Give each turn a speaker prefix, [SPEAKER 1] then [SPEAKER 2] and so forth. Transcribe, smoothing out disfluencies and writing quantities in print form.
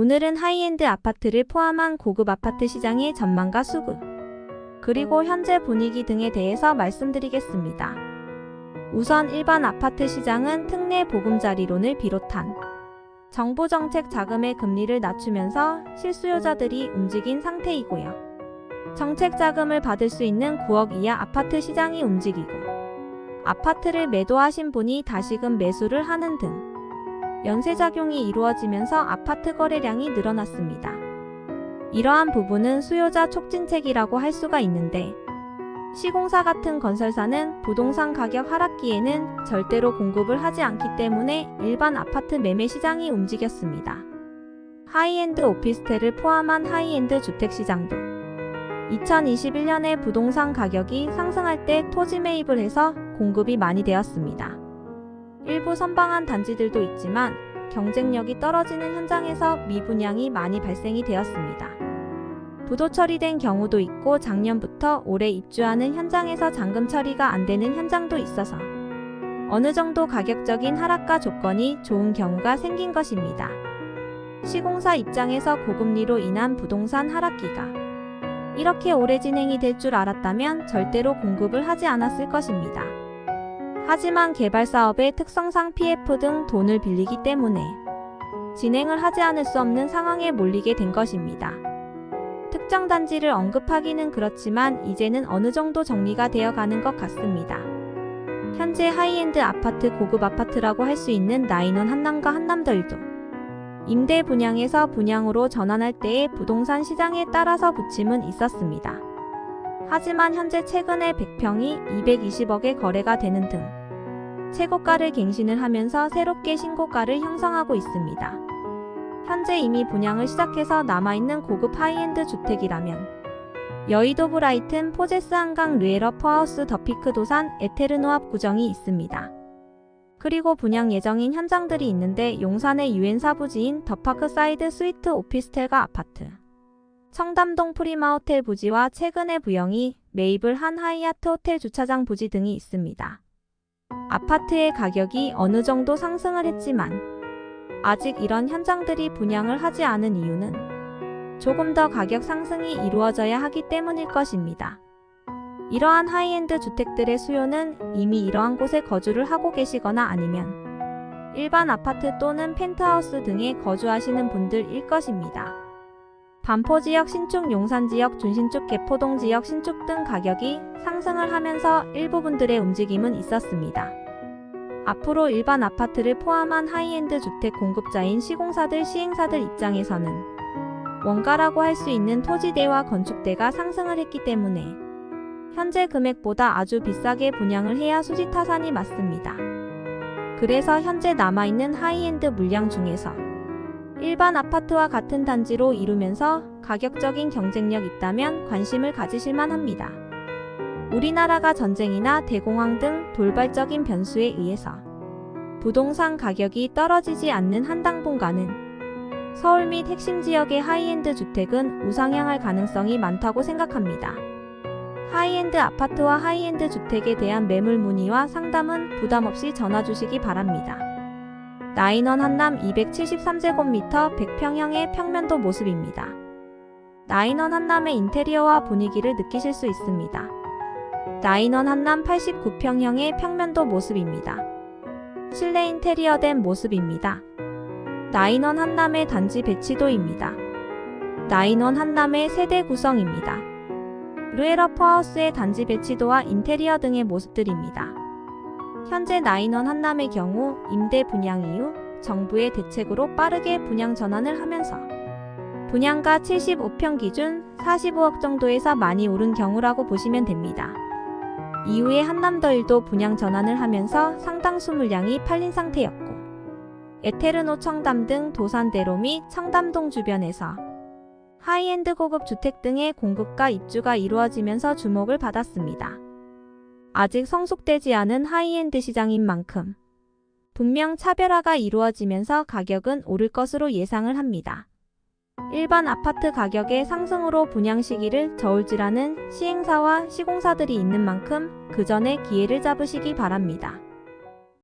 [SPEAKER 1] 오늘은 하이엔드 아파트를 포함한 고급 아파트 시장의 전망과 수급, 그리고 현재 분위기 등에 대해서 말씀드리겠습니다. 우선 일반 아파트 시장은 특례 보금자리론을 비롯한 정부 정책 자금의 금리를 낮추면서 실수요자들이 움직인 상태이고요. 정책 자금을 받을 수 있는 9억 이하 아파트 시장이 움직이고, 아파트를 매도하신 분이 다시금 매수를 하는 등 연쇄작용이 이루어지면서 아파트 거래량이 늘어났습니다. 이러한 부분은 수요자 촉진책이라고 할 수가 있는데, 시공사 같은 건설사는 부동산 가격 하락기에는 절대로 공급을 하지 않기 때문에 일반 아파트 매매 시장이 움직였습니다. 하이엔드 오피스텔을 포함한 하이엔드 주택시장도 2021년에 부동산 가격이 상승할 때 토지 매입을 해서 공급이 많이 되었습니다. 일부 선방한 단지들도 있지만 경쟁력이 떨어지는 현장에서 미분양이 많이 발생이 되었습니다. 부도 처리된 경우도 있고, 작년부터 올해 입주하는 현장에서 잔금 처리가 안 되는 현장도 있어서 어느 정도 가격적인 하락가 조건이 좋은 경우가 생긴 것입니다. 시공사 입장에서 고금리로 인한 부동산 하락기가 이렇게 오래 진행이 될 줄 알았다면 절대로 공급을 하지 않았을 것입니다. 하지만 개발사업의 특성상 PF 등 돈을 빌리기 때문에 진행을 하지 않을 수 없는 상황에 몰리게 된 것입니다. 특정 단지를 언급하기는 그렇지만 이제는 어느 정도 정리가 되어 가는 것 같습니다. 현재 하이엔드 아파트, 고급 아파트라고 할 수 있는 나인원 한남과 한남더일도 임대 분양에서 분양으로 전환할 때의 부동산 시장에 따라서 부침은 있었습니다. 하지만 현재 최근에 100평이 220억에 거래가 되는 등 최고가를 갱신을 하면서 새롭게 신고가를 형성하고 있습니다. 현재 이미 분양을 시작해서 남아있는 고급 하이엔드 주택이라면 여의도 브라이튼, 포제스 한강, 르에러 퍼하우스, 더피크 도산, 에테르노 앞 구정이 있습니다. 그리고 분양 예정인 현장들이 있는데, 용산의 유엔사 부지인 더파크 사이드 스위트 오피스텔과 아파트, 청담동 프리마 호텔 부지와 최근에 부영이 매입을 한 하이아트 호텔 주차장 부지 등이 있습니다. 아파트의 가격이 어느 정도 상승을 했지만 아직 이런 현장들이 분양을 하지 않은 이유는 조금 더 가격 상승이 이루어져야 하기 때문일 것입니다. 이러한 하이엔드 주택들의 수요는 이미 이러한 곳에 거주를 하고 계시거나 아니면 일반 아파트 또는 펜트하우스 등에 거주하시는 분들일 것입니다. 반포지역 신축, 용산지역, 준신축, 개포동 지역 신축 등 가격이 상승을 하면서 일부 분들의 움직임은 있었습니다. 앞으로 일반 아파트를 포함한 하이엔드 주택 공급자인 시공사들, 시행사들 입장에서는 원가라고 할 수 있는 토지대와 건축대가 상승을 했기 때문에 현재 금액보다 아주 비싸게 분양을 해야 수지타산이 맞습니다. 그래서 현재 남아있는 하이엔드 물량 중에서 일반 아파트와 같은 단지로 이루면서 가격적인 경쟁력 있다면 관심을 가지실만 합니다. 우리나라가 전쟁이나 대공황 등 돌발적인 변수에 의해서 부동산 가격이 떨어지지 않는 한 당분간은 서울 및 핵심 지역의 하이엔드 주택은 우상향할 가능성이 많다고 생각합니다. 하이엔드 아파트와 하이엔드 주택에 대한 매물 문의와 상담은 부담없이 전화 주시기 바랍니다. 나인원 한남 273제곱미터 100평형의 평면도 모습입니다. 나인원 한남의 인테리어와 분위기를 느끼실 수 있습니다. 나인원 한남 89평형의 평면도 모습입니다. 실내 인테리어된 모습입니다. 나인원 한남의 단지 배치도입니다. 나인원 한남의 세대 구성입니다. 르에러 퍼하우스의 단지 배치도와 인테리어 등의 모습들입니다. 현재 나인원 한남의 경우 임대 분양 이후 정부의 대책으로 빠르게 분양 전환을 하면서 분양가 75평 기준 45억 정도에서 많이 오른 경우라고 보시면 됩니다. 이후에 한남더일도 분양 전환을 하면서 상당수 물량이 팔린 상태였고, 에테르노 청담 등 도산대로 및 청담동 주변에서 하이엔드 고급 주택 등의 공급과 입주가 이루어지면서 주목을 받았습니다. 아직 성숙되지 않은 하이엔드 시장인 만큼 분명 차별화가 이루어지면서 가격은 오를 것으로 예상을 합니다. 일반 아파트 가격의 상승으로 분양 시기를 저울질하는 시행사와 시공사들이 있는 만큼 그 전에 기회를 잡으시기 바랍니다.